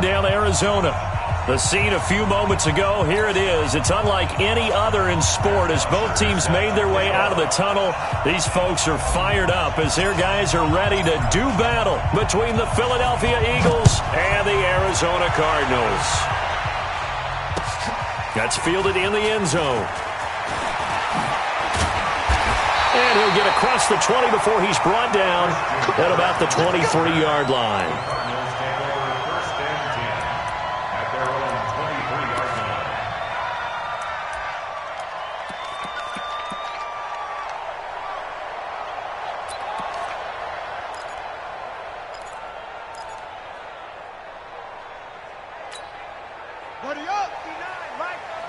Glendale, Arizona. The scene a few moments ago, here it is. It's unlike any other in sport as both teams made their way out of the tunnel. These folks are fired up as their guys are ready to do battle between the Philadelphia Eagles and the Arizona Cardinals. That's fielded in the end zone. And he'll get across the 20 before he's brought down at about the 23-yard line.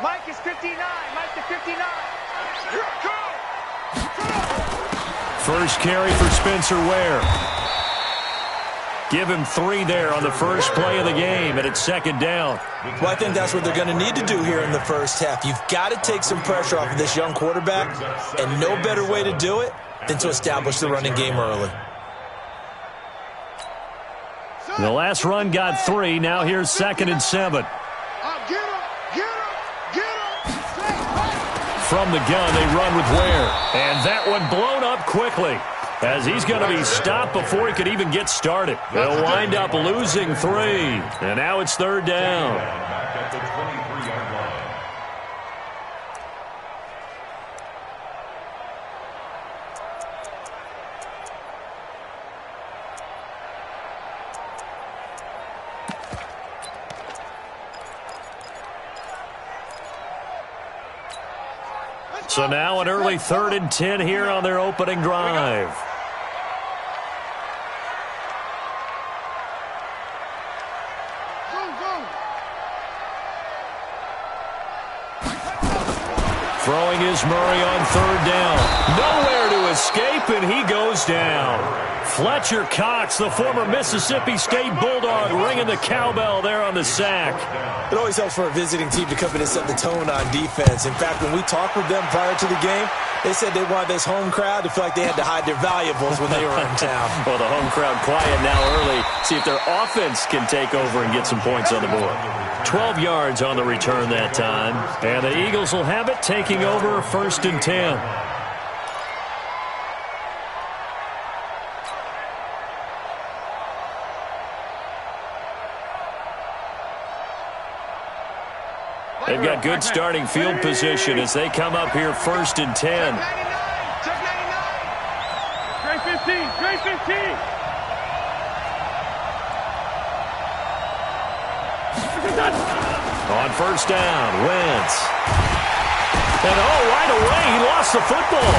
Mike is 59. Mike to 59. Here it comes. First carry for Spencer Ware. Give him 3 there on the first play of the game, and it's second down. Well, I think that's what they're going to need to do here in the first half. You've got to take some pressure off of this young quarterback, and no better way to do it than to establish the running game early. The last run got 3. Now here's 2nd and 7. From the gun, they run with Ware. And that one blown up quickly as he's going to be stopped before he could even get started. They'll wind up losing 3. And now it's 3rd down. At the 23-yard line. So now an early 3rd and 10 here on their opening drive. Throwing is Murray on 3rd down. Nowhere to escape, and he goes down. Fletcher Cox, the former Mississippi State Bulldog, ringing the cowbell there on the sack. It always helps for a visiting team to come in and set the tone on defense. In fact, when we talked with them prior to the game, they said they wanted this home crowd to feel like they had to hide their valuables when they were in town. Well, the home crowd quiet now early. See if their offense can take over and get some points on the board. 12 yards on the return that time. And the Eagles will have it, taking over 1st and 10. They've got good starting field position as they come up here 1st and 10. Check 99. Trey 15. Trey 15. On 1st down, Wentz. And right away, he lost the football.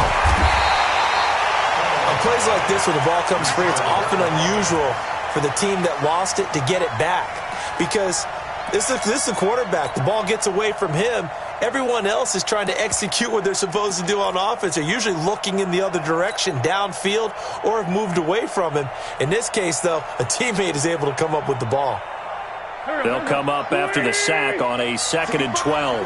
On plays like this, when the ball comes free, it's often unusual for the team that lost it to get it back. Because this is the quarterback. The ball gets away from him. Everyone else is trying to execute what they're supposed to do on offense. They're usually looking in the other direction, downfield, or have moved away from him. In this case, though, a teammate is able to come up with the ball. They'll come up after the sack on a 2nd and 12.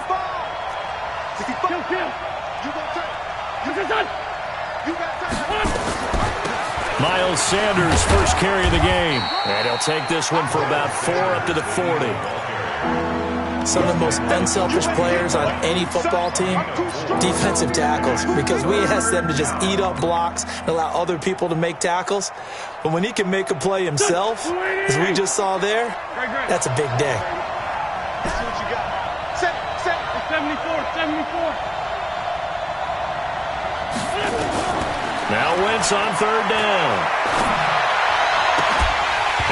Miles Sanders, first carry of the game. And he'll take this one for about 4 up to the 40. Some of the most unselfish players on any football team, defensive tackles, because we ask them to just eat up blocks and allow other people to make tackles. But when he can make a play himself, as we just saw there, that's a big day. Let's see what you got. Set. 74. Now Wentz on 3rd down.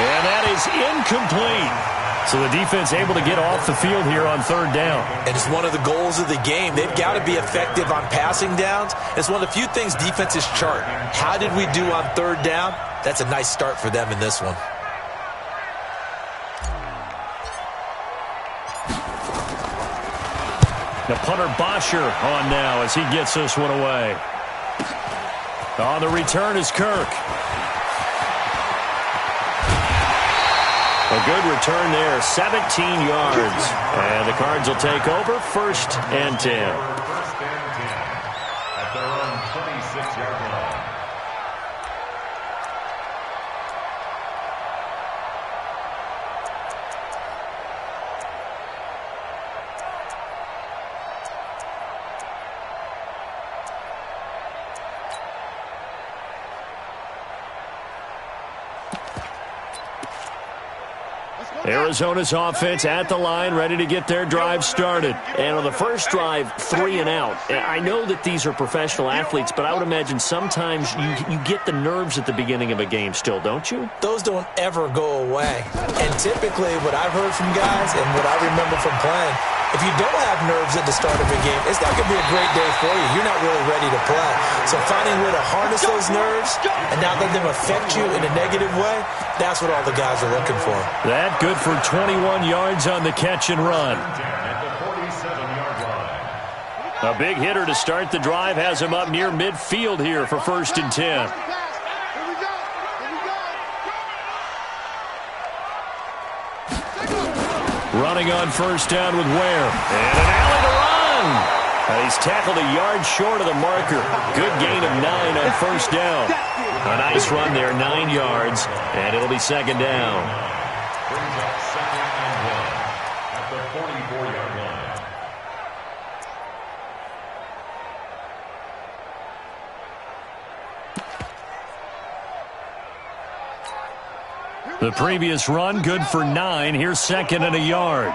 And that is incomplete. So the defense able to get off the field here on 3rd down. And it's one of the goals of the game. They've got to be effective on passing downs. It's one of the few things defenses chart. How did we do on 3rd down? That's a nice start for them in this one. The punter Bosher on now as he gets this one away. On the return is Kirk. A good return there, 17 yards. And the Cards will take over 1st and 10. 1st and 10 at their own 26-yard line. Arizona's offense at the line, ready to get their drive started. And on the first drive, 3 and out. I know that these are professional athletes, but I would imagine sometimes you get the nerves at the beginning of a game still, don't you? Those don't ever go away. And typically what I've heard from guys and what I remember from playing, if you don't have nerves at the start of a game, it's not going to be a great day for you. You're not really ready to play. So finding a way to harness those nerves and not let them affect you in a negative way, that's what all the guys are looking for. That good for 21 yards on the catch and run. A big hitter to start the drive has him up near midfield here for 1st and 10. Running on 1st down with Ware. And an alley to run. He's tackled a yard short of the marker. Good gain of 9 on 1st down. A nice run there, 9 yards, and it'll be 2nd down. Brings up 2nd and 1 at the 44-yard line. The previous run, good for 9. Here's 2nd and a yard.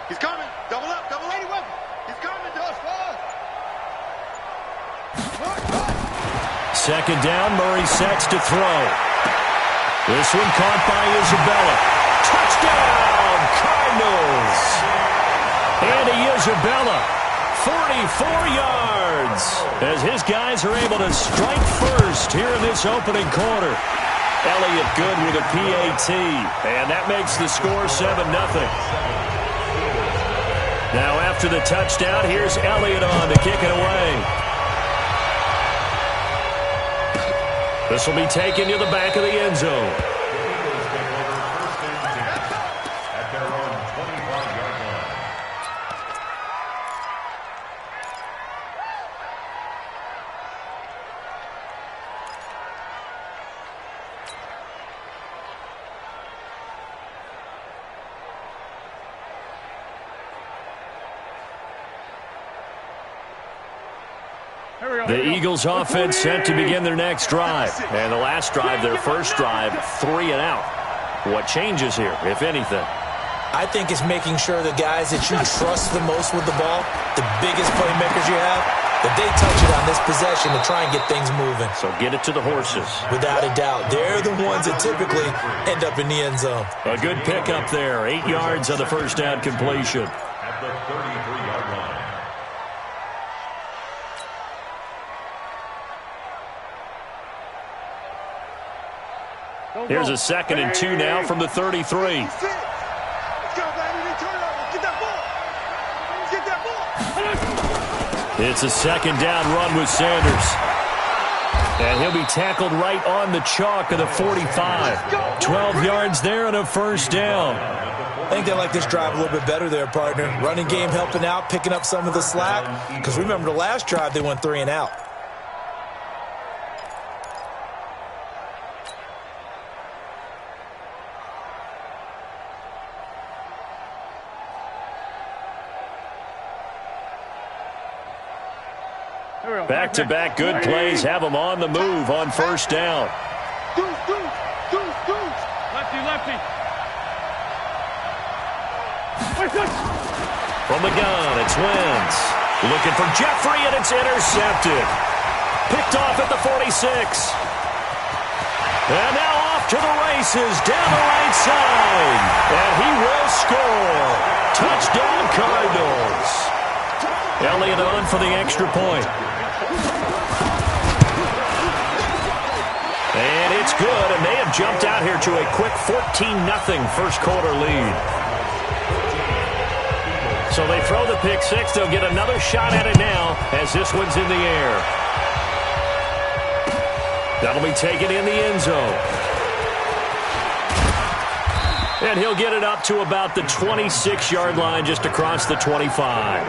He's coming. Double up. Double up. He's coming to us. 2nd down. Murray sets to throw. This one caught by Isabella. Touchdown, Cardinals. Andy Isabella, 44 yards, as his guys are able to strike first here in this opening quarter. Elliott good with a PAT, and that makes the score 7-0. Now after the touchdown, here's Elliott on to kick it away. This will be taken to the back of the end zone. The Eagles offense set to begin their next drive. And the last drive, their first drive, 3 and out. What changes here, if anything? I think it's making sure the guys that you trust the most with the ball, the biggest playmakers you have, that they touch it on this possession to try and get things moving. So get it to the horses. Without a doubt. They're the ones that typically end up in the end zone. A good pickup there. 8 yards on the first down completion. At the 33-yard line. Here's a 2nd and 2 now from the 33. It's a 2nd down run with Sanders. And he'll be tackled right on the chalk of the 45. 12 yards there and a 1st down. I think they like this drive a little bit better there, partner. Running game helping out, picking up some of the slack. Because remember the last drive, they went 3 and out. Back-to-back good plays have them on the move on 1st down. Lefty. From the gun, it's Wentz. Looking for Jeffrey, and it's intercepted. Picked off at the 46. And now off to the races down the right side. And he will score. Touchdown, Cardinals. Elliott on for the extra point. And it's good, and they have jumped out here to a quick 14-0 first quarter lead. So they throw the pick six. They'll get another shot at it now as this one's in the air. That'll be taken in the end zone. And he'll get it up to about the 26-yard line just across the 25.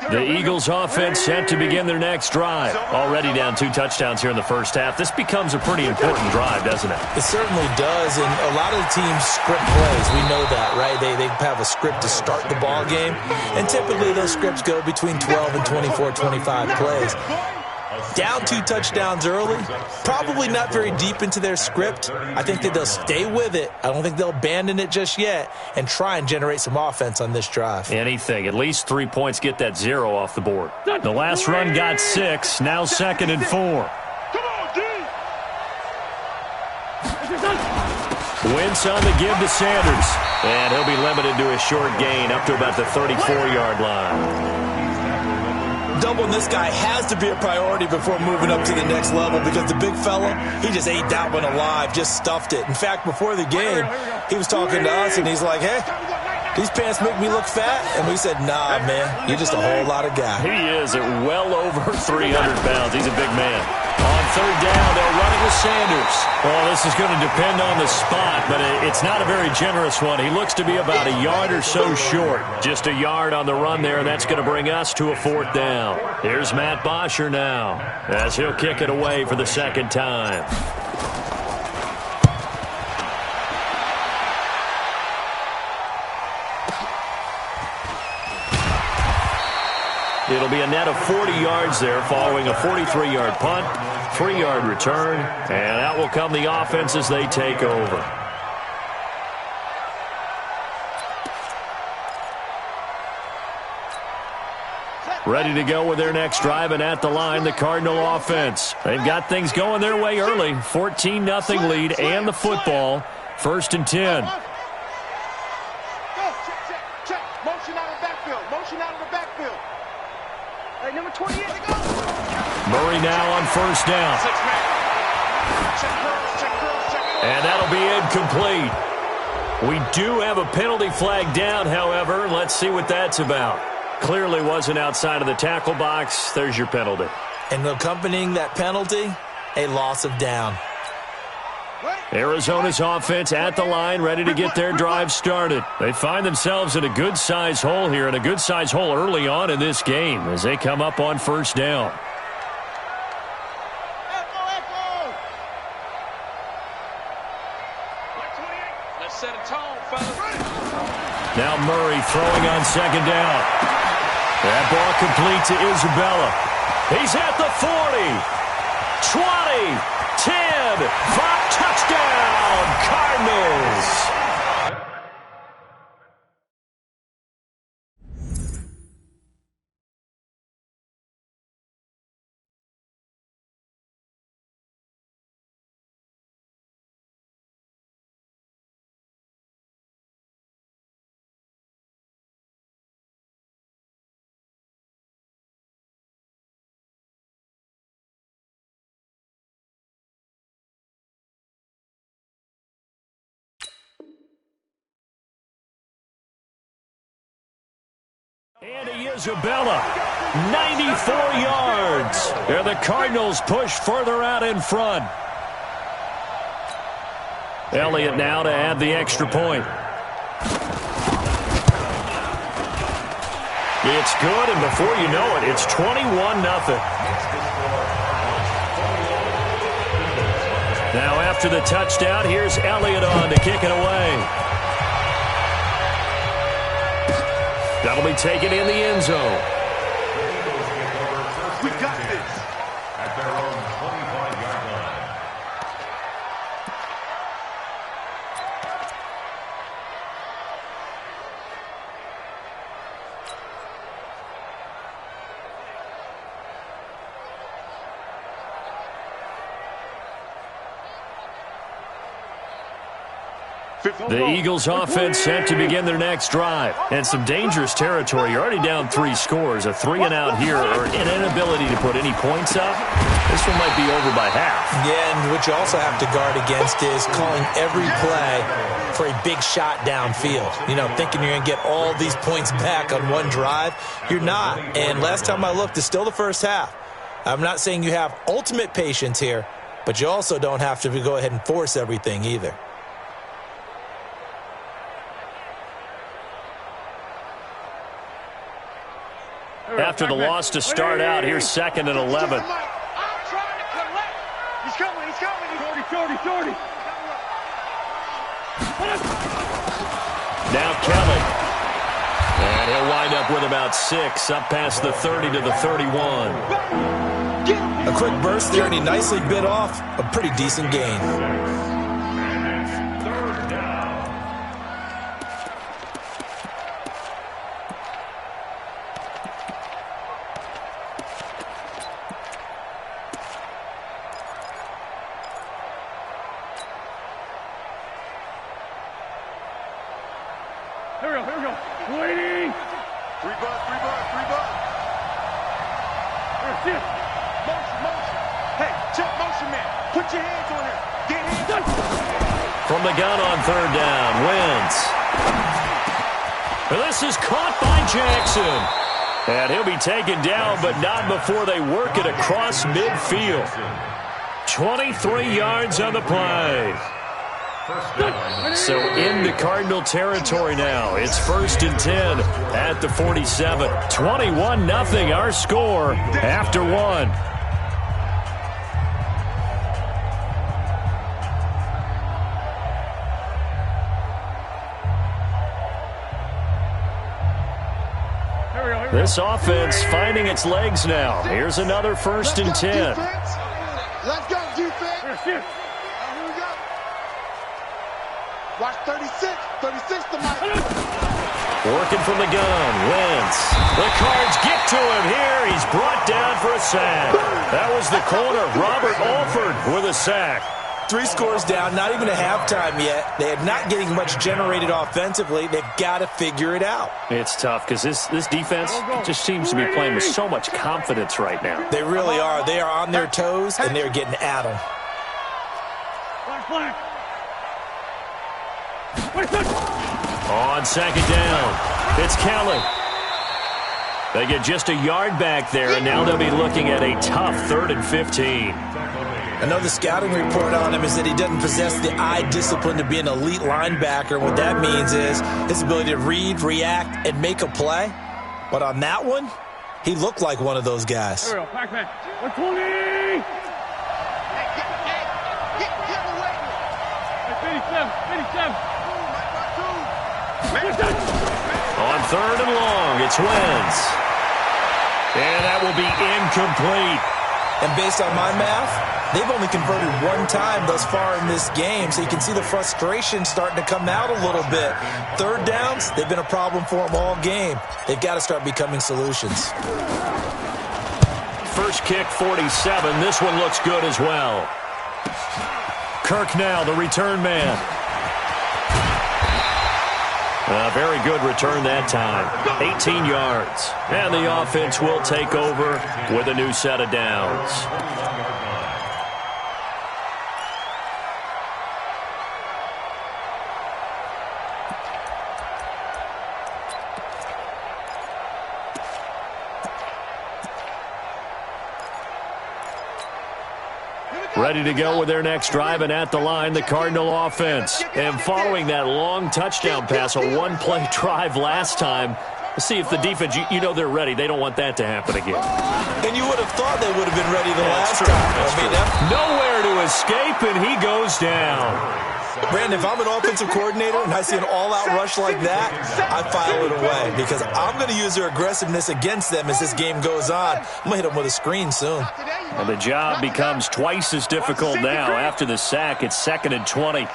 The Eagles offense set to begin their next drive. Already down 2 touchdowns here in the first half. This becomes a pretty important drive, doesn't it? It certainly does, and a lot of the teams script plays. We know that, right? They have a script to start the ball game, and typically those scripts go between 12 and 24, 25 plays. Down 2 touchdowns early, probably not very deep into their script. I think that they'll stay with it. I don't think they'll abandon it just yet and try and generate some offense on this drive. Anything. At least 3 points, get that 0 off the board. The last run got 6, now 2nd and 4. Wentz on the give to Sanders. And he'll be limited to a short gain up to about the 34-yard line. Doubling this guy has to be a priority before moving up to the next level because the big fella, he just ate that one alive, just stuffed it. In fact, before the game, he was talking to us, and he's like, hey, these pants make me look fat? And we said, nah, man, you're just a whole lot of guy. He is at well over 300 pounds. He's a big man. On 3rd down, they'll run it with Sanders. Well, this is going to depend on the spot, but it's not a very generous one. He looks to be about a yard or so short. Just a yard on the run there, and that's going to bring us to a 4th down. Here's Matt Bosher now, as he'll kick it away for the 2nd time. It'll be a net of 40 yards there following a 43-yard punt, 3-yard return, and out will come the offense as they take over. Ready to go with their next drive, and at the line, the Cardinal offense. They've got things going their way early. 14-0 lead and the football. 1st and 10. Motion out of the backfield. Motion out of the backfield. Hey, number 28 to go. Murray now on 1st down. And that'll be incomplete. We do have a penalty flag down, however. Let's see what that's about. Clearly wasn't outside of the tackle box. There's your penalty. And accompanying that penalty, a loss of down. Arizona's offense at the line, ready to get their drive started. They find themselves in a good-sized hole here, and a good-sized hole early on in this game as they come up on 1st down. Let's set a tone, fellas. Now Murray throwing on 2nd down. That ball complete to Isabella. He's at the 40, 20, 10, 5, touchdown, Cardinals. Andy Isabella, 94 yards. And the Cardinals push further out in front. Elliott now to add the extra point. It's good, and before you know it, it's 21-0. Now after the touchdown, here's Elliott on to kick it away. That'll be taken in the end zone. We got this. At their own 25-yard line. The Eagles offense set to begin their next drive. And some dangerous territory. You're already down 3 scores. A 3-and-out here, or an inability to put any points up. This one might be over by half. Yeah, and what you also have to guard against is calling every play for a big shot downfield. You know, thinking you're going to get all these points back on one drive. You're not. And last time I looked, it's still the first half. I'm not saying you have ultimate patience here, but you also don't have to go ahead and force everything either. after the loss to start out. Here's 2nd and 11. I'm trying to collect. He's coming. He's coming. 40. Now Kelly. And he'll wind up with about 6, up past the 30 to the 31. A quick burst there, and he nicely bit off a pretty decent gain. Here we go. Waiting. 3 bucks. Motion. Hey, check motion, man. Put your hands on him. Get hands. From the gun on 3rd down, Wentz. This is caught by Jackson. And he'll be taken down, but not before they work it across midfield. 23 yards on the play. So into Cardinal territory now. It's 1st and 10 at the 47. 21-0 our score after 1. This offense finding its legs now. Here's another 1st and 10. Let's go, defense. Here we go. Watch 36. 36 to Mike. Working from the gun. Wentz. The Cards get to him here. He's brought down for a sack. That was the corner. Robert Alford with a sack. 3 scores down, not even a halftime yet. They are not getting much generated offensively. They've got to figure it out. It's tough because this defense just seems to be playing with so much confidence right now. They really are. They are on their toes, and they're getting at them. On 2nd down, it's Kelly. They get just a yard back there, and now they'll be looking at a tough 3rd and 15. I know the scouting report on him is that he doesn't possess the eye discipline to be an elite linebacker. What that means is his ability to read, react, and make a play. But on that one, he looked like one of those guys. Here we go, Pac-Man. 120! Get away. 57. On 3rd and long, it's Wentz. And that will be incomplete. And based on my math, they've only converted 1 time thus far in this game, so you can see the frustration starting to come out a little bit. 3rd downs, they've been a problem for them all game. They've got to start becoming solutions. First kick, 47. This one looks good as well. Kirk now, the return man. A very good return that time. 18 yards. And the offense will take over with a new set of downs. Ready to go with their next drive, and at the line, the Cardinal offense. And following that long touchdown pass, a one-play drive last time, let's see if the defense, you know they're ready. They don't want that to happen again. And you would have thought they would have been ready the last time. Nowhere to escape, and he goes down. Brandon, if I'm an offensive coordinator and I see an all-out rush like that, I file it away because I'm going to use their aggressiveness against them as this game goes on. I'm going to hit them with a screen soon. And the job becomes twice as difficult now. After the sack, it's 2nd and 20.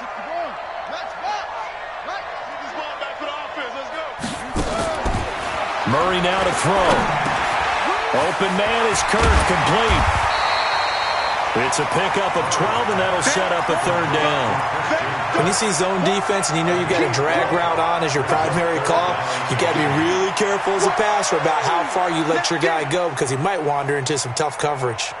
Murray now to throw. Open man is Kirk, complete. It's a pickup of 12, and that'll set up a 3rd down. When you see zone defense and you know you've got a drag route on as your primary call, you've got to be really careful as a passer about how far you let your guy go because he might wander into some tough coverage.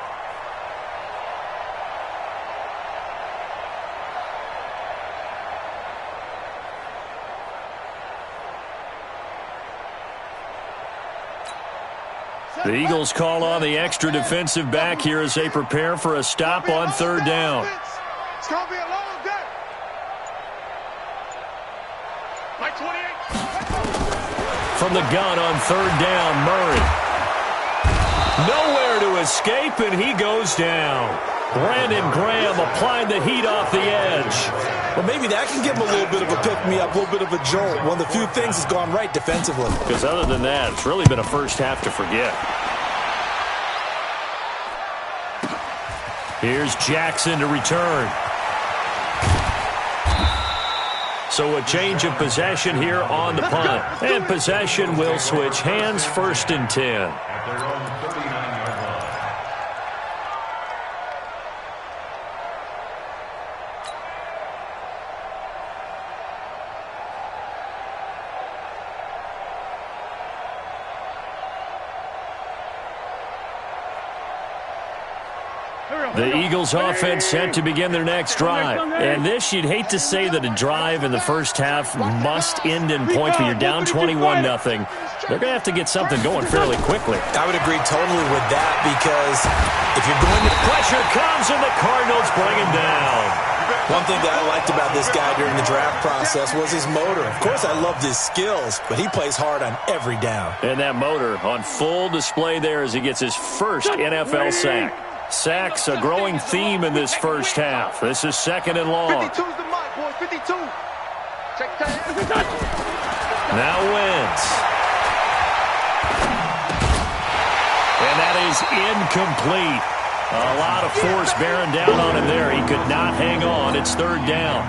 The Eagles call on the extra defensive back here as they prepare for a stop on 3rd down. It's going to be a long day. Like 28. From the gun on 3rd down, Murray. Nowhere to escape, and he goes down. Brandon Graham applying the heat off the edge. Well, maybe that can give him a little bit of a pick-me-up, a little bit of a jolt. One of the few things that's gone right defensively. Because other than that, it's really been a first half to forget. Here's Jackson to return. So a change of possession here on the punt. And possession will switch hands, 1st and 10. At their own 39-yard line. The Eagles offense set to begin their next drive. And this, you'd hate to say that a drive in the first half must end in points, but you're down 21-0. They're going to have to get something going fairly quickly. I would agree totally with that because if you're going to... Pressure comes and the Cardinals bring him down. One thing that I liked about this guy during the draft process was his motor. Of course, I loved his skills, but he plays hard on every down. And that motor on full display there as he gets his first NFL sack. Sacks a growing theme in this first half. This is 2nd and long. 52's the mark, boys. 52. Check that. Now Wentz. And that is incomplete. A lot of force bearing down on him there. He could not hang on. It's 3rd down.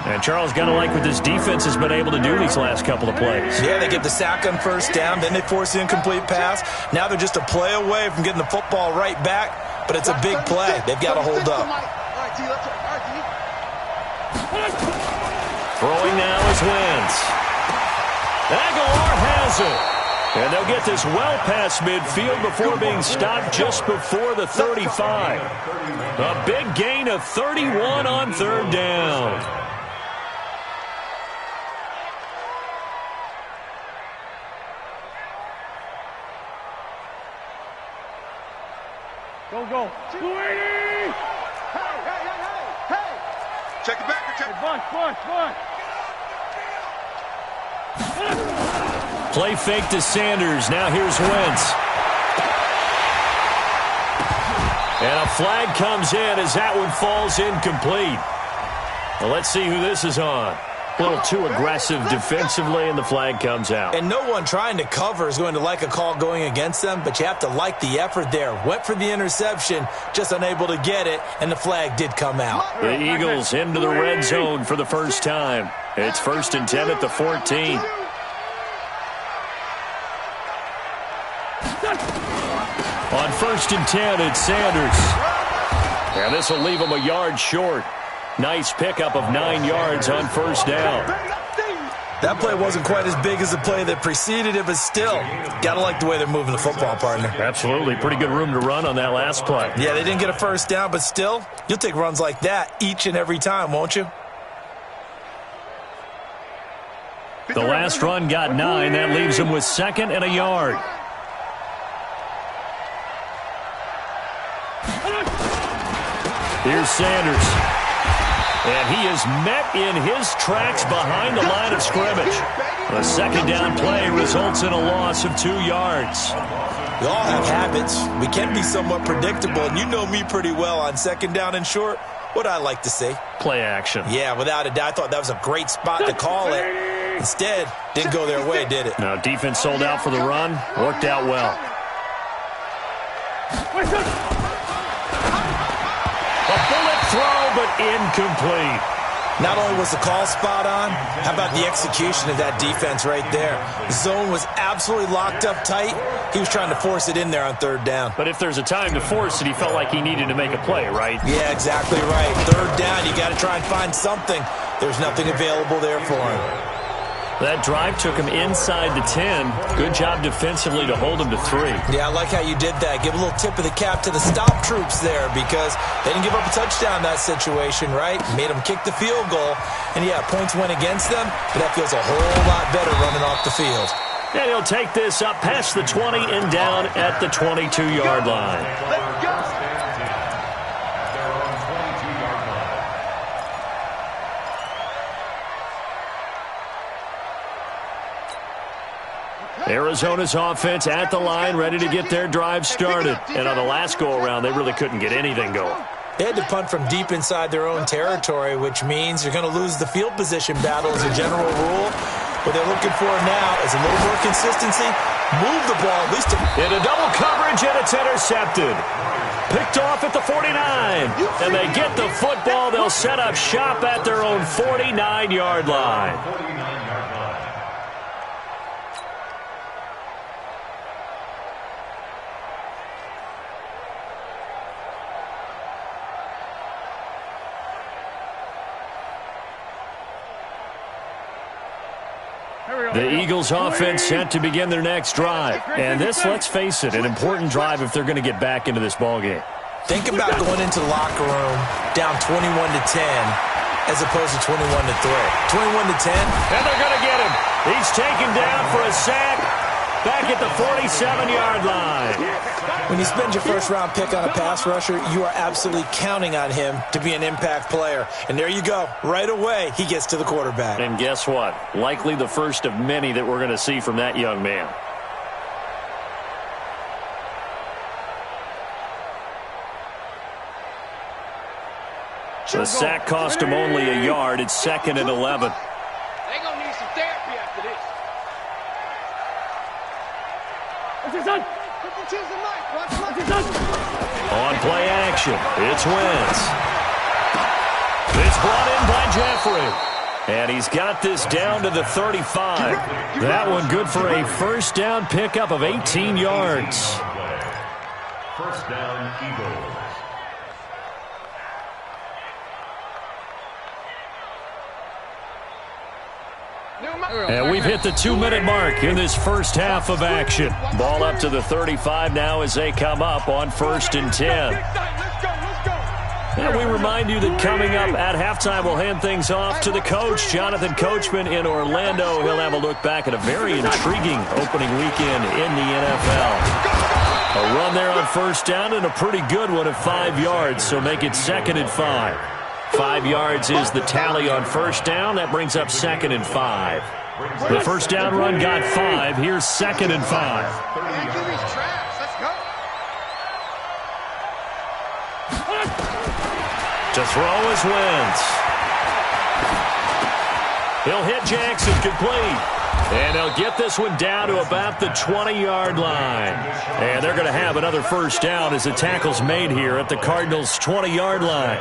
And Charles, got to like what this defense has been able to do these last couple of plays. Yeah, they get the sack on 1st down, then they force the incomplete pass. Now they're just a play away from getting the football right back, but it's a big play. They've got to hold up. Throwing now is Wentz. Aguilar has it. And they'll get this well past midfield before being stopped just before the 35. A big gain of 31 on 3rd down. Go. 280! Hey! Check it back. Check it. Bunch. Play fake to Sanders. Now here's Wentz. And a flag comes in as that one falls incomplete. Well, let's see who this is on. A little too aggressive defensively, and the flag comes out. And no one trying to cover is going to like a call going against them, but you have to like the effort there. Went for the interception, just unable to get it, and the flag did come out. The Eagles into the red zone for the first time. It's 1st and 10 at the 14. On 1st and 10, it's Sanders. And this will leave him a yard short. Nice pickup of 9 yards on 1st down. That play wasn't quite as big as the play that preceded it, but still, got to like the way they're moving the football, partner. Absolutely. Pretty good room to run on that last play. Yeah, they didn't get a 1st down, but still, you'll take runs like that each and every time, won't you? The last run got 9. That leaves him with 2nd and a yard. Here's Sanders. And he is met in his tracks behind the line of scrimmage. A 2nd down play results in a loss of 2 yards. We all have habits. We can be somewhat predictable, and you know me pretty well on 2nd down and short. What I like to say? Play action. Yeah, without a doubt. I thought that was a great spot to call it. Instead, didn't go their way, did it? Now, defense sold out for the run. Worked out well. A bullet throw, but incomplete. Not only was the call spot on, how about the execution of that defense right there? The zone was absolutely locked up tight. He was trying to force it in there on 3rd down. But if there's a time to force it, he felt like he needed to make a play, right? Yeah, exactly right. 3rd down, you got to try and find something. There's nothing available there for him. That drive took him inside the 10. Good job defensively to hold him to 3. Yeah, I like how you did that. Give a little tip of the cap to the stop troops there because they didn't give up a touchdown in that situation, right? Made them kick the field goal. And, yeah, points went against them, but that feels a whole lot better running off the field. And he'll take this up past the 20 and down at the 22-yard line. Let's go. Arizona's offense at the line, ready to get their drive started. And on the last go-around, they really couldn't get anything going. They had to punt from deep inside their own territory, which means you're going to lose the field position battle as a general rule. What they're looking for now is a little more consistency. Move the ball at least. Into double coverage, and it's intercepted. Picked off at the 49. And they get the football. They'll set up shop at their own 49-yard line. The Eagles offense set to begin their next drive. And this, let's face it, an important drive if they're going to get back into this ballgame. Think about going into the locker room down 21-10 as opposed to 21-3. 21-10. And they're going to get him. He's taken down for a sack back at the 47-yard line. When you spend your first-round pick on a pass rusher, you are absolutely counting on him to be an impact player. And there you go. Right away, he gets to the quarterback. And guess what? Likely the first of many that we're going to see from that young man. The sack cost him only a yard. It's 2nd and 11. They're going to need some therapy after this. On play action, it's Wentz. It's brought in by Jeffrey. And he's got this down to the 35. That one good for a first down pickup of 18 yards. First down, Eagles. And we've hit the 2-minute mark in this first half of action. Ball up to the 35 now as they come up on 1st and 10. And we remind you that coming up at halftime, we'll hand things off to the coach, Jonathan Coachman in Orlando. He'll have a look back at a very intriguing opening weekend in the NFL. A run there on first down and a pretty good one at 5 yards, so make it 2nd and 5. 5 yards is the tally on first down. That brings up 2nd and 5. The first down run got 5. Here's 2nd and 5. To throw is Wentz. He'll hit Jackson complete. And they'll get this one down to about the 20-yard line. And they're going to have another first down as the tackle's made here at the Cardinals' 20-yard line.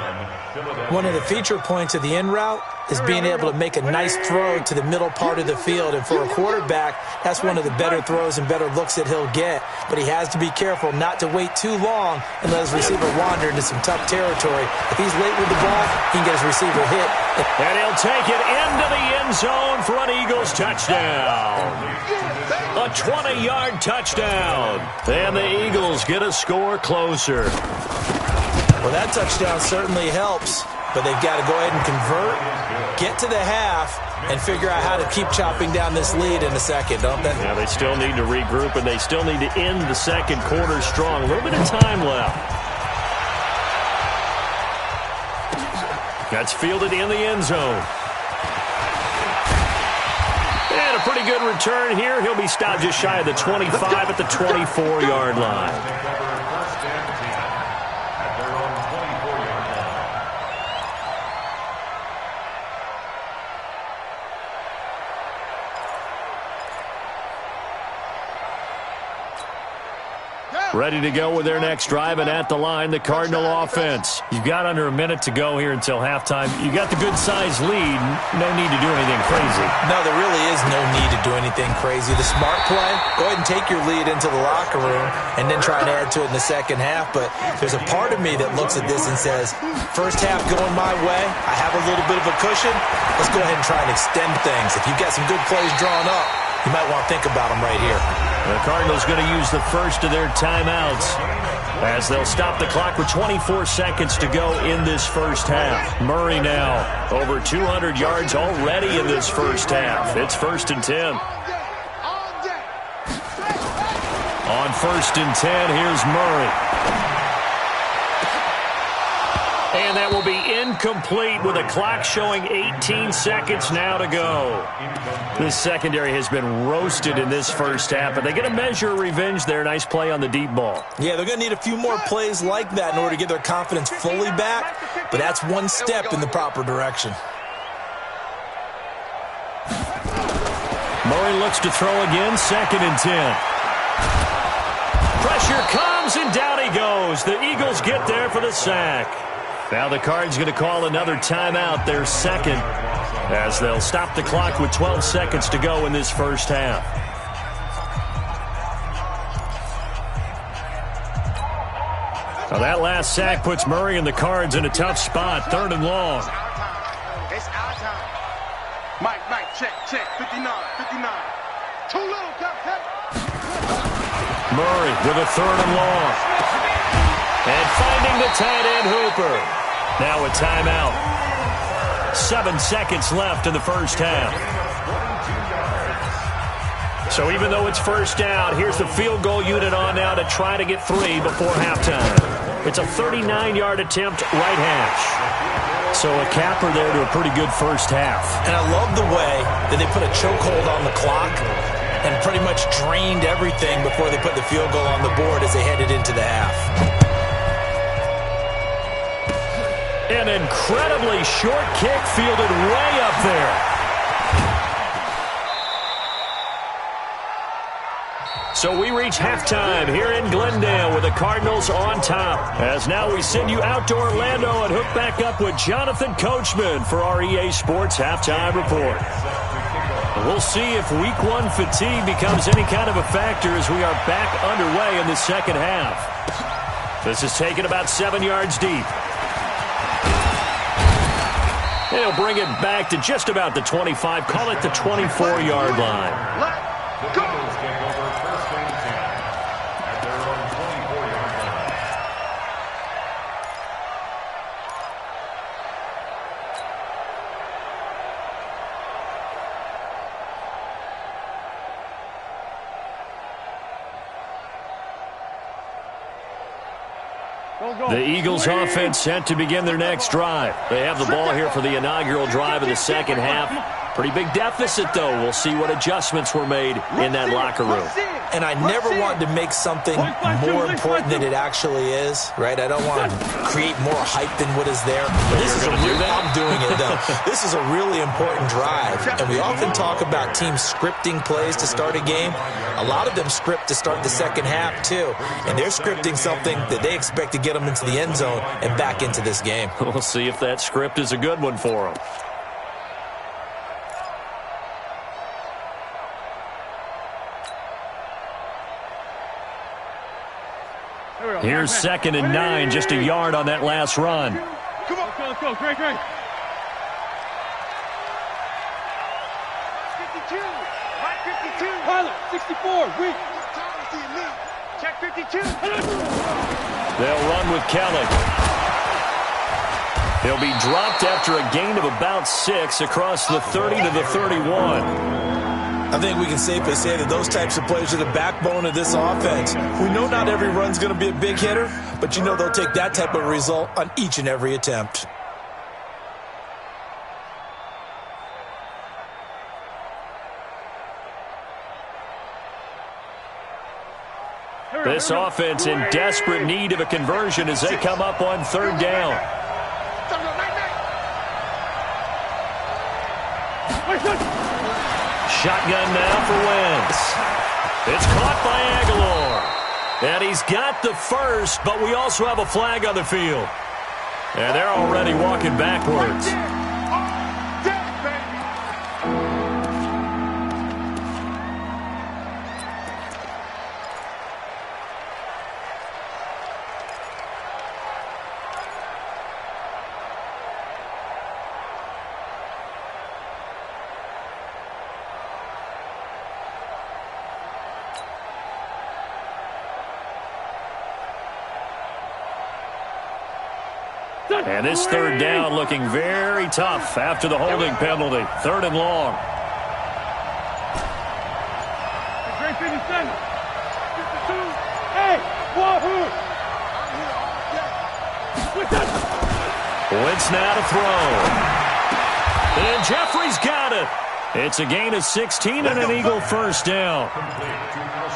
One of the feature points of the in route is being able to make a nice throw to the middle part of the field. And for a quarterback, that's one of the better throws and better looks that he'll get. But he has to be careful not to wait too long and let his receiver wander into some tough territory. If he's late with the ball, he can get his receiver hit. And he'll take it into the end zone for an Eagles touchdown. A 20-yard touchdown. And the Eagles get a score closer. Well, that touchdown certainly helps, but they've got to go ahead and convert, get to the half, and figure out how to keep chopping down this lead in the second, don't they? Yeah, they still need to regroup, and they still need to end the second quarter strong. A little bit of time left. That's fielded in the end zone. And a pretty good return here. He'll be stopped just shy of the 25 at the 24-yard line. Ready to go with their next drive, and at the line, the Cardinal offense. You've got under a minute to go here until halftime. You got the good-sized lead. No need to do anything crazy. No, there really is no need to do anything crazy. The smart play, go ahead and take your lead into the locker room and then try to add to it in the second half. But there's a part of me that looks at this and says, first half going my way, I have a little bit of a cushion. Let's go ahead and try and extend things. If you've got some good plays drawn up, you might want to think about them right here. The Cardinals going to use the first of their timeouts as they'll stop the clock with 24 seconds to go in this first half. Murray now over 200 yards already in this first half. It's 1st and 10. On 1st and 10, here's Murray. And that will be incomplete with a clock showing 18 seconds now to go. This secondary has been roasted in this first half, but they get a measure of revenge there. Nice play on the deep ball. Yeah, they're going to need a few more plays like that in order to get their confidence fully back, but that's one step in the proper direction. Murray looks to throw again, 2nd and 10. Pressure comes, and down he goes. The Eagles get there for the sack. Now the Cards going to call another timeout, their second, as they'll stop the clock with 12 seconds to go in this first half. Now that last sack puts Murray and the Cards in a tough spot, 3rd and long. It's our time. Mike, check. 59. Too little, Captain. Murray with a 3rd and long. And finding the tight end Hooper. Now a timeout. 7 seconds left in the first half. So even though it's first down, here's the field goal unit on now to try to get 3 before halftime. It's a 39-yard attempt, right hash. So a capper there to a pretty good first half. And I love the way that they put a chokehold on the clock and pretty much drained everything before they put the field goal on the board as they headed into the half. An incredibly short kick fielded way up there. So we reach halftime here in Glendale with the Cardinals on top. As now we send you out to Orlando and hook back up with Jonathan Coachman for our EA Sports Halftime Report. And we'll see if Week 1 fatigue becomes any kind of a factor as we are back underway in the second half. This is taken about 7 yards deep. And he'll bring it back to just about the 25, call it the 24-yard line. Let's go. The Eagles offense set to begin their next drive. They have the ball here for the inaugural drive of the second half. Pretty big deficit, though. We'll see what adjustments were made in that locker room. And I never want to make something more important than it actually is, right? I don't want to create more hype than what is there. But this is I'm doing it, though. This is a really important drive. And we often talk about teams scripting plays to start a game. A lot of them script to start the second half, too. And they're scripting something that they expect to get them into the end zone and back into this game. We'll see if that script is a good one for them. Here's 2nd and 9, just a yard on that last run. Come on, let's go. Great. 52. Right 52. Pilot, 64. Weak. Check 52. They'll run with Kelly. He'll be dropped after a gain of about 6 across the 30 to the 31. I think we can safely say that those types of plays are the backbone of this offense. We know not every run's going to be a big hitter, but you know they'll take that type of result on each and every attempt. This offense in desperate need of a conversion as they come up on 3rd down. Shotgun now for Wentz. It's caught by Aguilar. And he's got the first, but we also have a flag on the field. And they're already walking backwards. And this 3rd down looking very tough after the holding penalty. 3rd and long. Great finish, 52. Hey, Wahoo! Wentz now to throw. And Jeffrey's got it. It's a gain of 16 and an Eagle first down.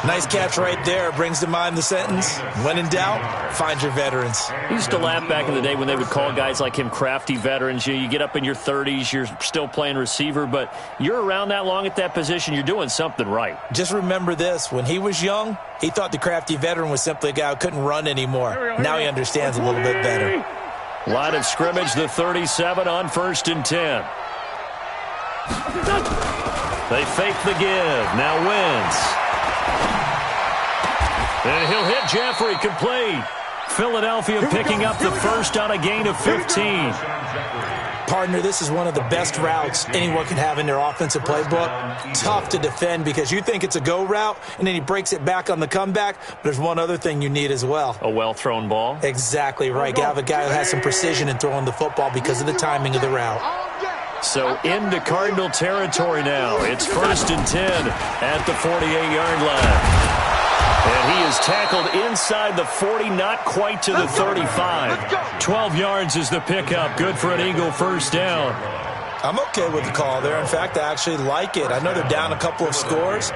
Nice catch right there. Brings to mind the sentence, when in doubt, find your veterans. I used to laugh back in the day when they would call guys like him crafty veterans. You get up in your 30s, you're still playing receiver, but you're around that long at that position, you're doing something right. Just remember this. When he was young, he thought the crafty veteran was simply a guy who couldn't run anymore. Now he understands a little bit better. Line of scrimmage, the 37 on 1st and 10. They fake the give. Now Wentz. And he'll hit Jeffrey, complete. Philadelphia picking up the first on a gain of 15. Partner, this is one of the best routes anyone can have in their offensive playbook. Tough to defend because you think it's a go route, and then he breaks it back on the comeback. But there's one other thing you need as well. A well-thrown ball? Exactly right. You have a guy who has some precision in throwing the football because of the timing of the route. So into Cardinal territory now. It's 1st and 10 at the 48-yard line. And he is tackled inside the 40, not quite to the 35. 12 yards is the pickup. Good for an Eagle first down. I'm okay with the call there. In fact, I actually like it. I know they're down a couple of scores,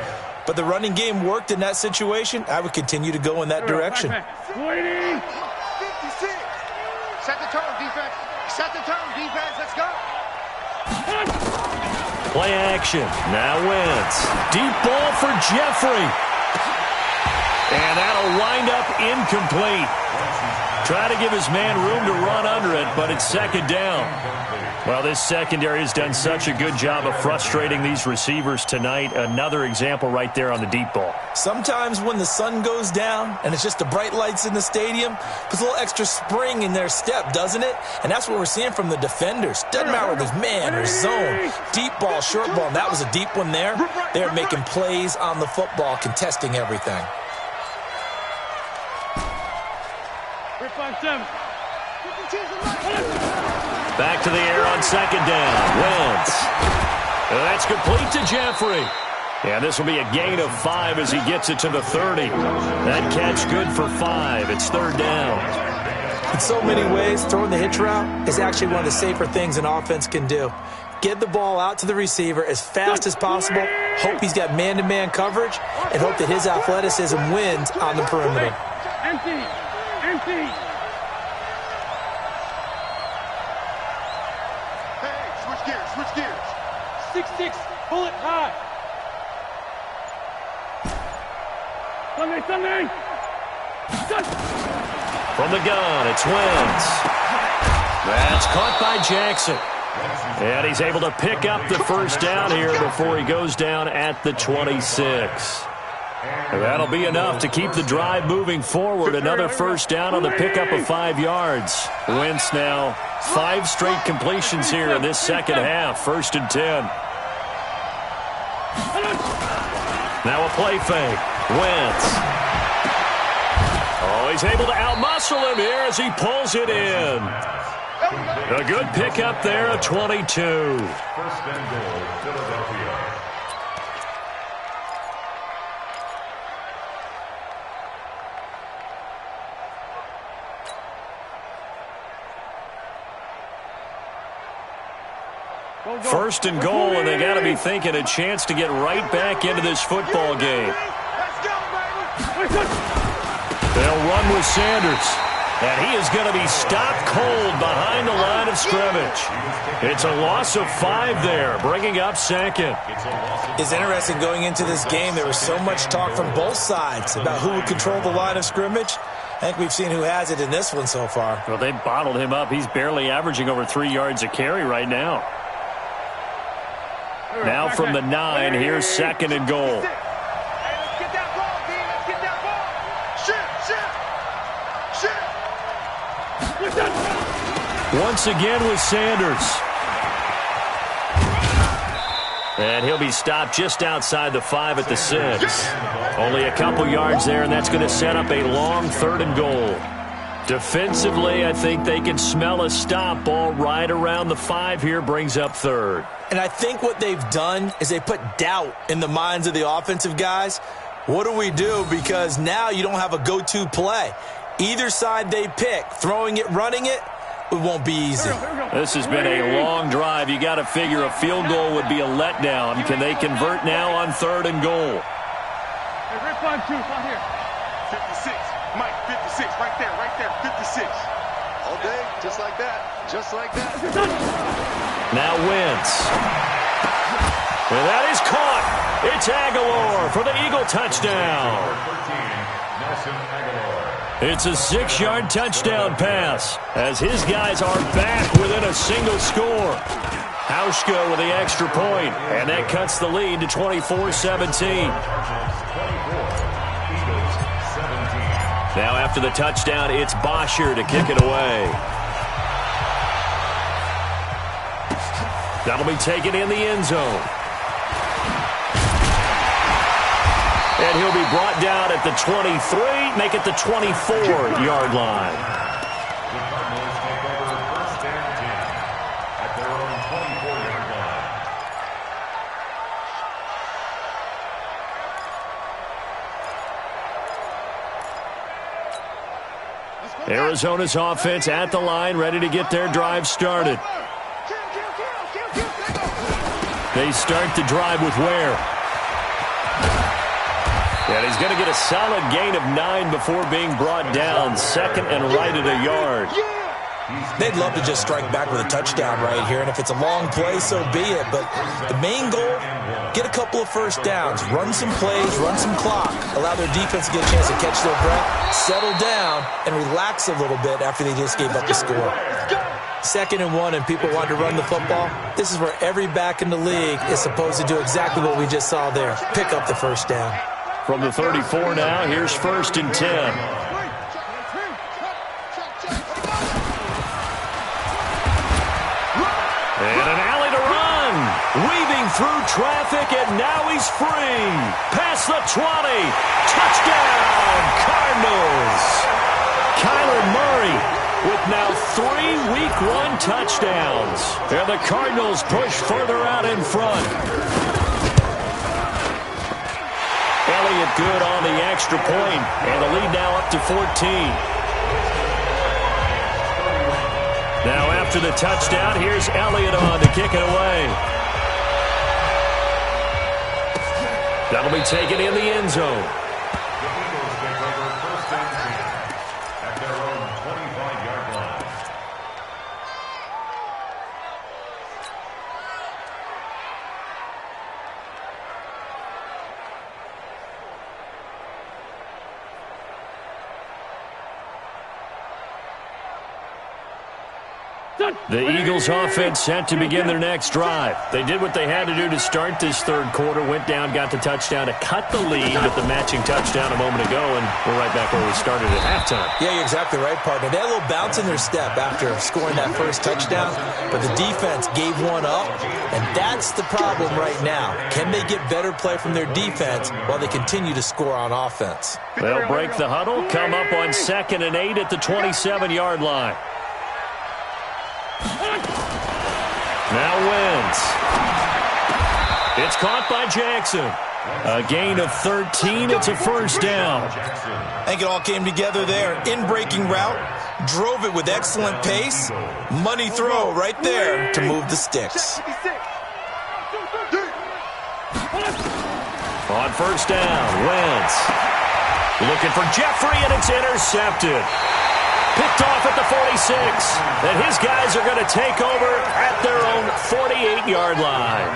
but the running game worked in that situation. I would continue to go in that direction. 56. Set the tone, defense. Set the tone, defense. Let's go. Play action. Now Wentz. Deep ball for Jeffrey. And that'll wind up incomplete. Try to give his man room to run under it, but it's 2nd down. Well, this secondary has done such a good job of frustrating these receivers tonight. Another example right there on the deep ball. Sometimes when the sun goes down and it's just the bright lights in the stadium, puts a little extra spring in their step, doesn't it? And that's what we're seeing from the defenders. Doesn't matter whether it's man or zone, deep ball, short ball. And that was a deep one there. They're making plays on the football, contesting everything. 5-7. Back to the air on 2nd down. Wentz. That's complete to Jeffrey. And this will be a gain of 5 as he gets it to the 30. That catch good for 5. It's 3rd down. In so many ways, throwing the hitch route is actually one of the safer things an offense can do. Get the ball out to the receiver as fast as possible, hope he's got man-to-man coverage, and hope that his athleticism wins on the perimeter. Empty. Hey, switch gears. 6-6, pull it high. Sunday. From the gun, it's Wentz. That's caught by Jackson. And he's able to pick up the first down here before he goes down at the 26. That'll be enough to keep the drive moving forward. Another first down on the pickup of 5 yards. Wentz now 5 straight completions here in this second half. 1st and 10. Now a play fake. Wentz. Oh, he's able to outmuscle him here as he pulls it in. A good pickup there of 22. 1st and goal, Philadelphia. First and goal, and they got to be thinking a chance to get right back into this football game. They'll run with Sanders, and he is going to be stopped cold behind the line of scrimmage. It's a loss of 5 there, bringing up 2nd. It's interesting going into this game. There was so much talk from both sides about who would control the line of scrimmage. I think we've seen who has it in this one so far. Well, they bottled him up. He's barely averaging over 3 yards a carry right now. Now from the 9, here's 2nd and goal. Hey, let's get that ball, D. Let's get that ball. Shoot. Once again with Sanders. And he'll be stopped just outside the 5 at the 6. Only a couple yards there, and that's going to set up a long 3rd and goal. Defensively, I think they can smell a stop. Ball right around the 5 here, brings up 3rd. And I think what they've done is they put doubt in the minds of the offensive guys. What do we do? Because now you don't have a go-to play. Either side they pick, throwing it, running it, it won't be easy. This has been a long drive. You got to figure a field goal would be a letdown. Can they convert now on 3rd and goal? Hey, red 5-2, right here. 56, Mike, 56, right there, 56. All day, just like that, just like that. Now Wentz. And that is caught. It's Aguilar for the Eagle touchdown. It's a 6-yard touchdown pass as his guys are back within a single score. Hauschka with the extra point, and that cuts the lead to 24-17. Now after the touchdown, it's Bosher to kick it away. That'll be taken in the end zone. And he'll be brought down at the 23, make it the 24-yard line. The Cardinals take over 1st and 10 at their own 24-yard line. Arizona's offense at the line, ready to get their drive started. They start the drive with Ware. And he's going to get a solid gain of 9 before being brought down. 2nd and right at a yard. They'd love to just strike back with a touchdown right here, and if it's a long play, so be it. But the main goal, get a couple of first downs, run some plays, run some clock, allow their defense to get a chance to catch their breath, settle down, and relax a little bit after they just gave up the score. 2nd and 1, and people want to run the football. This is where every back in the league is supposed to do exactly what we just saw there, pick up the first down. From the 34 now, here's 1st and 10. And an alley to run. Weaving through traffic, and now he's free. Past the 20. Touchdown, Cardinals. Kyler Murray with now 3 Week 1 touchdowns. And the Cardinals push further out in front. Elliott good on the extra point, and the lead now up to 14. Now after the touchdown, here's Elliott on to kick it away. That'll be taken in the end zone. The Eagles take over 1st and 10 at their own 25-yard line. The Eagles offense set to begin their next drive. They did what they had to do to start this 3rd quarter, went down, got the touchdown to cut the lead with the matching touchdown a moment ago, and we're right back where we started at halftime. Yeah, you're exactly right, partner. They had a little bounce in their step after scoring that first touchdown, but the defense gave one up, and that's the problem right now. Can they get better play from their defense while they continue to score on offense? They'll break the huddle, come up on 2nd and 8 at the 27-yard line. Now Wentz. It's caught by Jackson. A gain of 13. It's a first down. I think it all came together there. In-breaking route. Drove it with excellent pace. Money throw right there to move the sticks. On first down, Wentz. Looking for Jeffrey, and it's intercepted. Picked off at the 46, and his guys are going to take over at their own 48-yard line.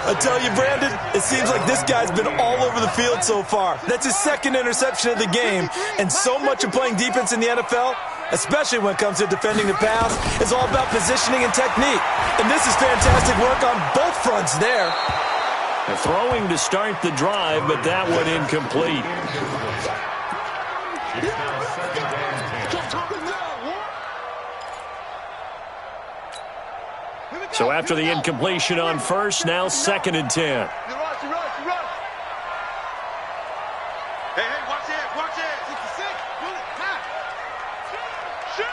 I tell you, Brandon, it seems like this guy's been all over the field so far. That's his 2nd interception of the game, and so much of playing defense in the NFL, especially when it comes to defending the pass, is all about positioning and technique. And this is fantastic work on both fronts there. Throwing to start the drive, but that one incomplete. So after the incompletion on first, now 2nd and 10. Hey, watch it, watch it. 66, bullet, high. Shoot.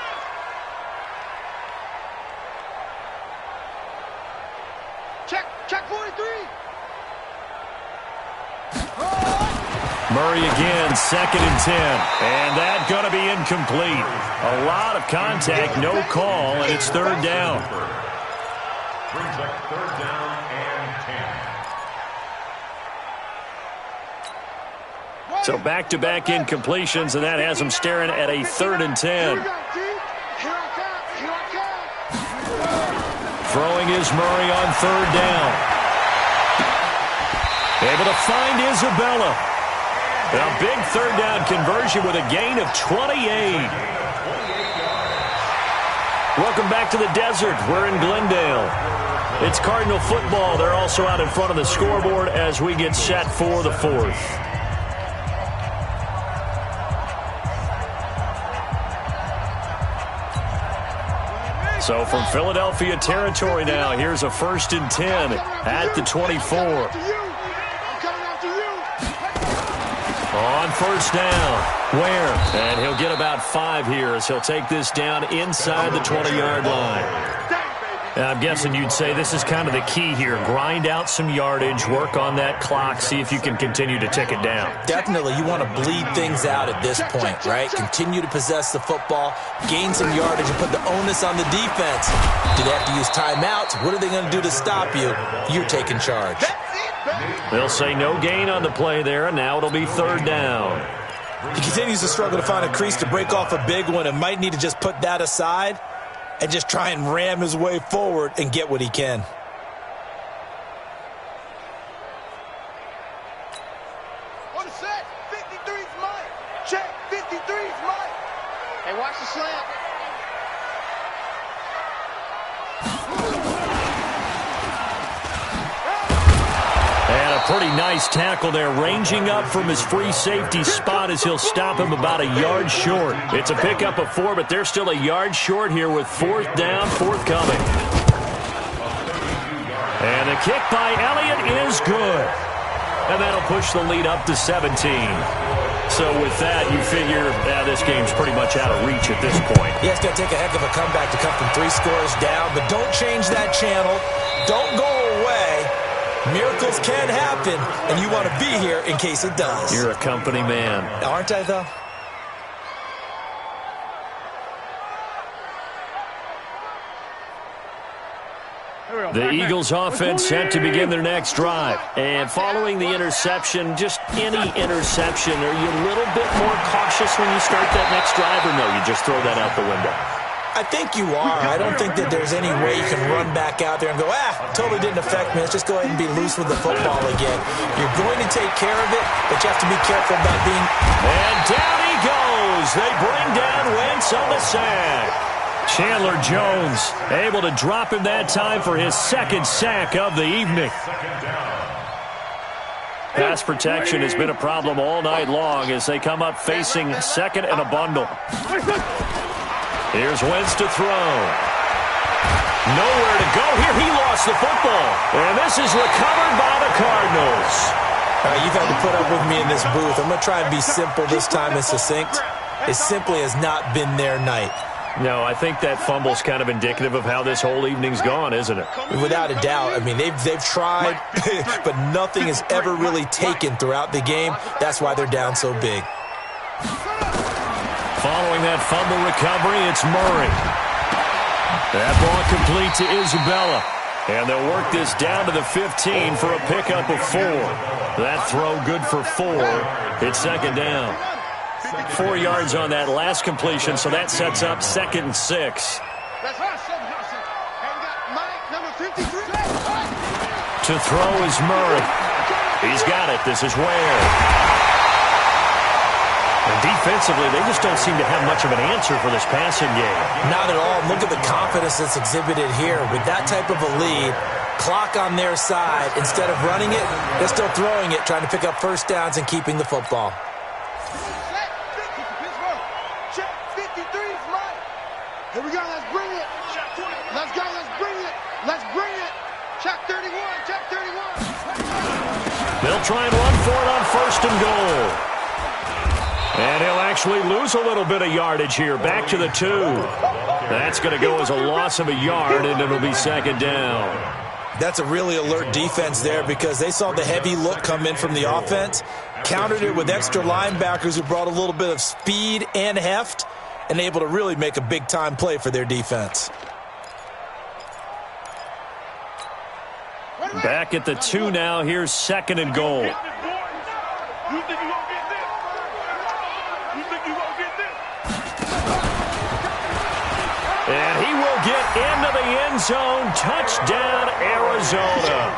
Check 43. Murray again, 2nd and 10. And that's going to be incomplete. A lot of contact, no call, and it's 3rd down. Brings up 3rd down and 10. So back-to-back incompletions, and that has them staring at a 3rd and 10. Throwing is Murray on 3rd down. Able to find Isabella. A big 3rd down conversion with a gain of 28. Welcome back to the desert. We're in Glendale. It's Cardinal football. They're also out in front of the scoreboard as we get set for the 4th. So from Philadelphia territory now, here's a 1st and 10 at the 24. On 1st down, Ware, and he'll get about 5 here as he'll take this down inside the 20-yard line. I'm guessing you'd say this is kind of the key here. Grind out some yardage, work on that clock, see if you can continue to tick it down. Definitely, you want to bleed things out at this point, right? Continue to possess the football, gain some yardage, and put the onus on the defense. Do they have to use timeouts? What are they going to do to stop you? You're taking charge. They'll say no gain on the play there, and now it'll be 3rd down. He continues to struggle to find a crease to break off a big one and might need to just put that aside and just try and ram his way forward and get what he can. On the set, 53's Mike. Check, 53's Mike. Hey, watch the slant. And a pretty nice tackle there, ranging up from his free safety spot as he'll stop him about a yard short. It's a pickup of 4, but they're still a yard short here with 4th down, forthcoming. And the kick by Elliott is good. And that'll push the lead up to 17. So with that, you figure this game's pretty much out of reach at this point. Yeah, it's going to take a heck of a comeback to come from 3 scores down, but don't change that channel. Don't go away. Miracles can happen, and you want to be here in case it does. You're a company man. Aren't I, though? The Eagles offense set to begin their next drive. And following the interception, just any interception, are you a little bit more cautious when you start that next drive, or no, you just throw that out the window? I think you are. I don't think that there's any way you can run back out there and go, totally didn't affect me. Let's just go ahead and be loose with the football again. You're going to take care of it, but you have to be careful about being... And down he goes. They bring down Wentz on the sack. Chandler Jones able to drop him that time for his 2nd sack of the evening. Pass protection has been a problem all night long as they come up facing 2nd and a bundle. Here's Wentz to throw. Nowhere to go here. He lost the football. And this is recovered by the Cardinals. All right, you've had to put up with me in this booth. I'm going to try and be simple this time and succinct. It simply has not been their night. No, I think that fumble's kind of indicative of how this whole evening's gone, isn't it? Without a doubt. I mean, they've tried, but nothing has ever really taken throughout the game. That's why they're down so big. Following that fumble recovery, it's Murray. That ball complete to Isabella. And they'll work this down to the 15 for a pickup of 4. That throw good for 4. It's 2nd down. 4 yards on that last completion, so that sets up 2nd and 6. To throw is Murray. He's got it. This is Ware. And defensively, they just don't seem to have much of an answer for this passing game. Not at all. Look at the confidence that's exhibited here. With that type of a lead, clock on their side, instead of running it, they're still throwing it, trying to pick up 1st downs and keeping the football. Here we go, let's bring it. Let's go, let's bring it. Let's bring it. Check 31, check 31. They'll try and run for it on 1st and goal. And he'll actually lose a little bit of yardage here. Back to the 2. That's going to go as a loss of a yard, and it'll be 2nd down. That's a really alert defense there because they saw the heavy look come in from the offense, countered it with extra linebackers who brought a little bit of speed and heft, and able to really make a big-time play for their defense. Back at the 2 now. Here's 2nd and goal. And he will get into the end zone. Touchdown, Arizona.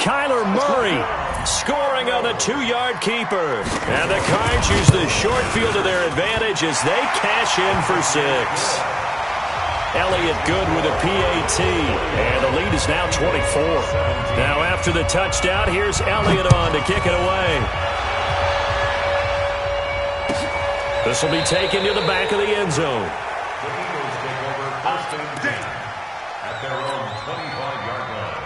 Kyler Murray scoring on the 2-yard keeper. And the Cards use the short field to their advantage as they cash in for 6. Elliott good with a PAT. And the lead is now 24. Now after the touchdown, here's Elliott on to kick it away. This will be taken to the back of the end zone. First and 10 at their own 25-yard line.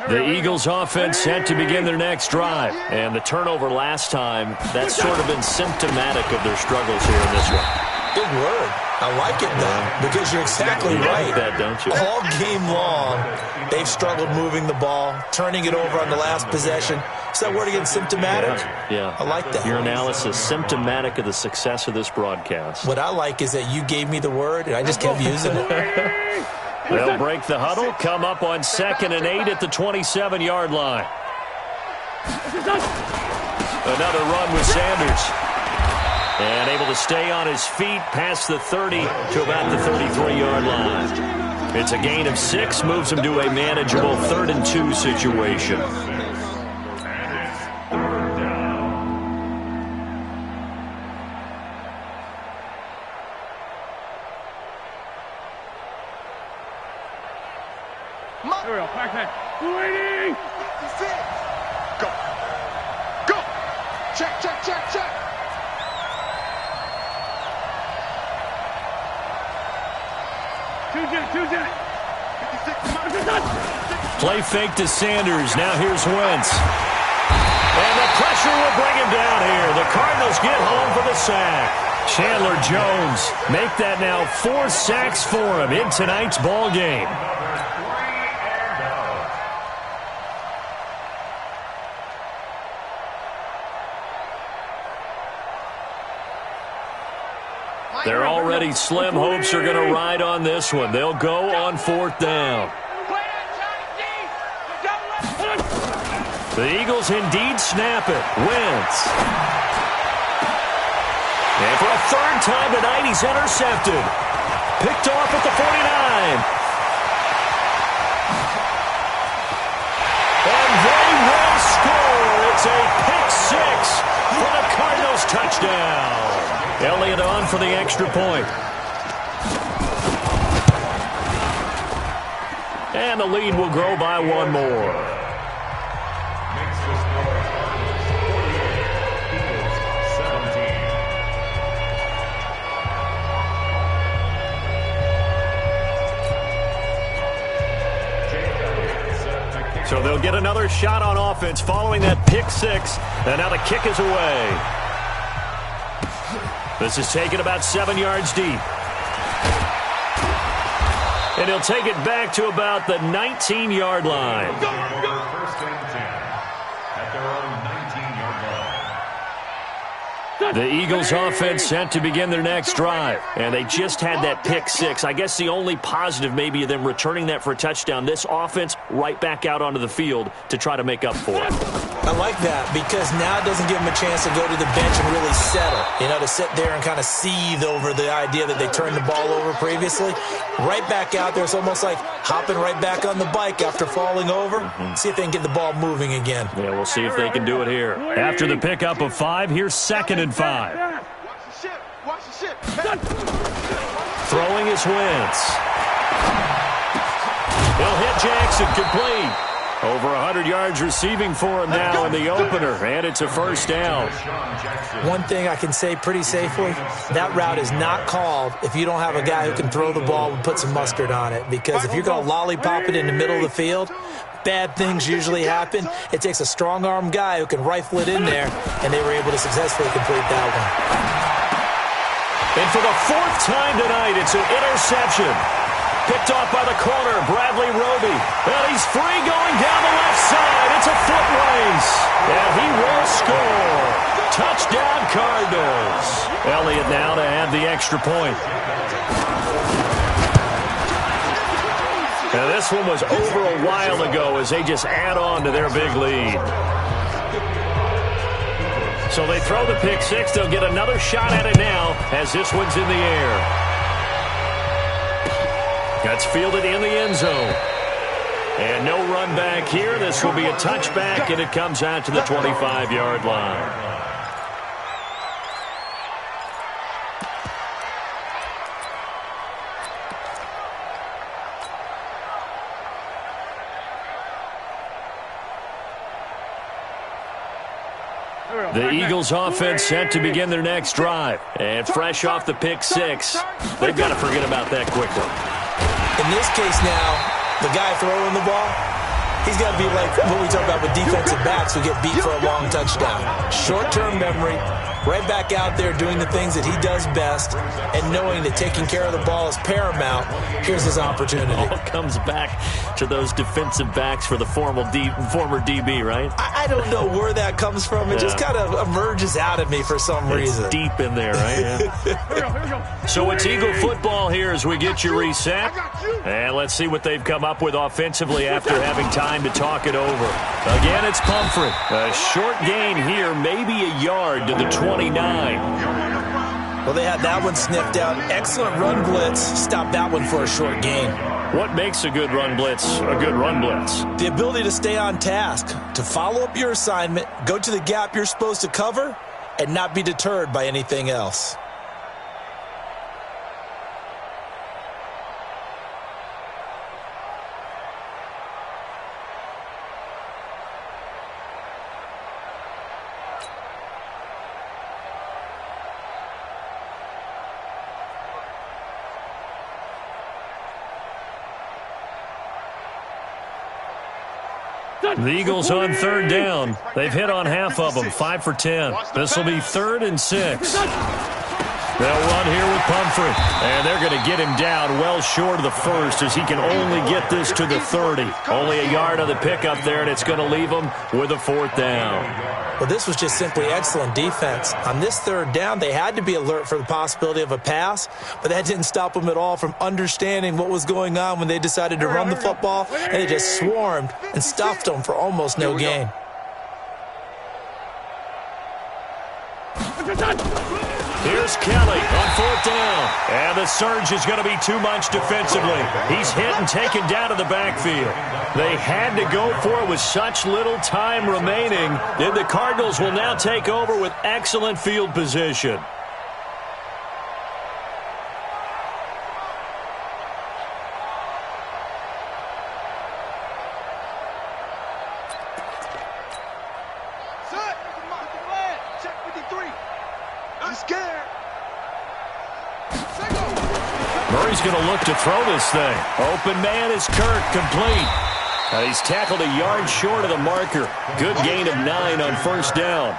The Eagles offense set to begin their next drive. And the turnover last time, that's sort of been symptomatic of their struggles here in this one. Big word. I like it, though, because you're exactly right. Like that, don't you? All game long, they've struggled moving the ball, turning it over on the last possession. Is that word again, symptomatic? Yeah. I like that. Your analysis, symptomatic of the success of this broadcast. What I like is that you gave me the word, and I just kept using it. They'll break the huddle, come up on 2nd and 8 at the 27-yard line. Another run with Sanders. And able to stay on his feet past the 30 to about the 33-yard line. It's a gain of 6, moves him to a manageable 3rd and 2 situation. Go. Go. Check, check, check, check. Play fake to Sanders. Now here's Wentz. And the pressure will bring him down here. The Cardinals get home for the sack. Chandler Jones make that now 4 sacks for him in tonight's ball game. Their already slim hopes are going to ride on this one. They'll go on 4th down. The Eagles indeed snap it. Wentz. And for a 3rd time tonight, he's intercepted. Picked off at the 49. And they will score. It's a pick 6 for the Cardinals touchdown. Elliott on for the extra point. And the lead will grow by 1 more. Makes the score 48, Eagles 17. So they'll get another shot on offense following that pick 6. And now the kick is away. This is taken about 7 yards deep. And he'll take it back to about the 19-yard line. First and 10 at their own 19-yard line. The Eagles offense set to begin their next drive. And they just had that pick 6. I guess the only positive maybe of them returning that for a touchdown. This offense right back out onto the field to try to make up for it. I like that because now it doesn't give them a chance to go to the bench and really settle. You know, to sit there and kind of seethe over the idea that they turned the ball over previously. Right back out there. It's almost like hopping right back on the bike after falling over. See if they can get the ball moving again. Yeah, we'll see if they can do it here. After the pickup of 5, here's 2nd and 5. Watch the ship. Watch the ship. Throwing his Wentz. He'll hit Jackson complete. Over 100 yards receiving for him now in the opener, and it's a 1st down. One thing I can say pretty safely, that route is not called if you don't have a guy who can throw the ball and put some mustard on it. Because if you're going to lollipop it in the middle of the field, bad things usually happen. It takes a strong-arm guy who can rifle it in there, and they were able to successfully complete that one. And for the fourth time tonight, it's an interception. Picked off by the corner, Bradley Roby. And he's free going down the left side. It's a foot race. And he will score. Touchdown, Cardinals. Elliott now to add the extra point. Now this one was over a while ago as they just add on to their big lead. So they throw the pick six. They'll get another shot at it now as this one's in the air. That's fielded in the end zone. And no run back here. This will be a touchback, and it comes out to the 25-yard line. The Eagles offense set to begin their next drive. And fresh off the pick six, they've got to forget about that quickly. In this case now, the guy throwing the ball, he's got to be like what we talk about with defensive backs who get beat for a long touchdown. Short-term memory, right back out there doing the things that he does best, and knowing that taking care of the ball is paramount. Here's his opportunity. All comes back to those defensive backs for the former DB, right? I don't know where that comes from. It just kind of emerges out of me for some reason. It's deep in there, right? Yeah. So it's Eagle football here as we get you reset. And let's see what they've come up with offensively after having time to talk it over. Again, it's Pumphrey. A short gain here, maybe a yard to the 29. Well, they had that one sniffed out. Excellent run blitz. Stopped that one for a short gain. What makes a good run blitz a good run blitz? The ability to stay on task, to follow up your assignment, go to the gap you're supposed to cover, and not be deterred by anything else. The Eagles on third down. They've hit on half of them, 5 for 10. This will be 3rd and 6. They'll run here with Pumphrey, and they're going to get him down well short of the first as he can only get this to the 30. Only a yard on the pickup there, and it's going to leave him with a 4th down. Well, this was just simply excellent defense. On this 3rd down, they had to be alert for the possibility of a pass, but that didn't stop them at all from understanding what was going on when they decided to run the football, and they just swarmed and stuffed them for almost no gain. Here's Kelly on 4th down. And the surge is going to be too much defensively. He's hit and taken down to the backfield. They had to go for it with such little time remaining. Then the Cardinals will now take over with excellent field position. Murray's going to look to throw this thing. Open man is Kirk, complete. He's tackled a yard short of the marker. Good gain of 9 on 1st down.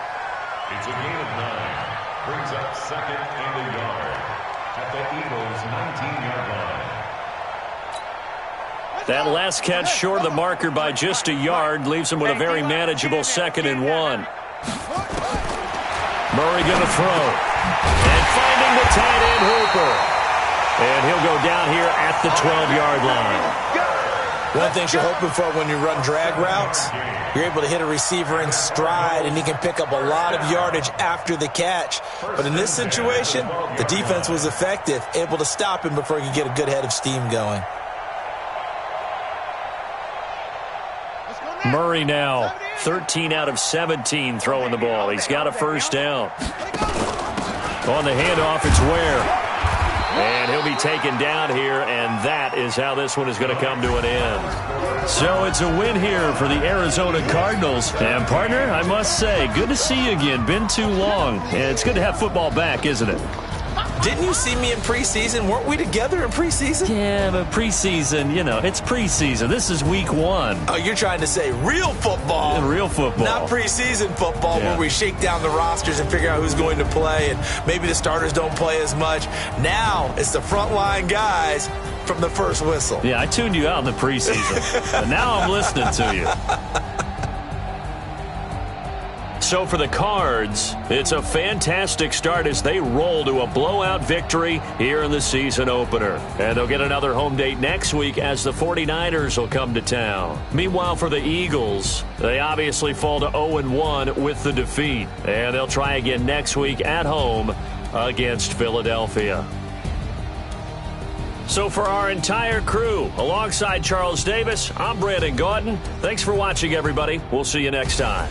It's a gain of 9. Brings up 2nd and a yard at the Eagles' 19-yard line. That last catch short of the marker by just a yard leaves him with a very manageable 2nd and 1. Murray going to throw. And finding the tight end Hooper. And he'll go down here at the 12-yard line. One thing you're hoping for when you run drag routes, you're able to hit a receiver in stride, and he can pick up a lot of yardage after the catch. But in this situation, the defense was effective, able to stop him before he could get a good head of steam going. Murray now 13 out of 17 throwing the ball. He's got a 1st down. On the handoff, it's Ware. And he'll be taken down here, and that is how this one is going to come to an end. So it's a win here for the Arizona Cardinals. And, partner, I must say, good to see you again. Been too long. And it's good to have football back, isn't it? Didn't you see me in preseason? Weren't we together in preseason? Yeah, but preseason, it's preseason. This is week 1. Oh, you're trying to say real football. Real football. Not preseason football where we shake down the rosters and figure out who's going to play, and maybe the starters don't play as much. Now it's the frontline guys from the first whistle. Yeah, I tuned you out in the preseason. But now I'm listening to you. So for the Cards, it's a fantastic start as they roll to a blowout victory here in the season opener. And they'll get another home date next week as the 49ers will come to town. Meanwhile, for the Eagles, they obviously fall to 0-1 with the defeat. And they'll try again next week at home against Philadelphia. So for our entire crew, alongside Charles Davis, I'm Brandon Gautin. Thanks for watching, everybody. We'll see you next time.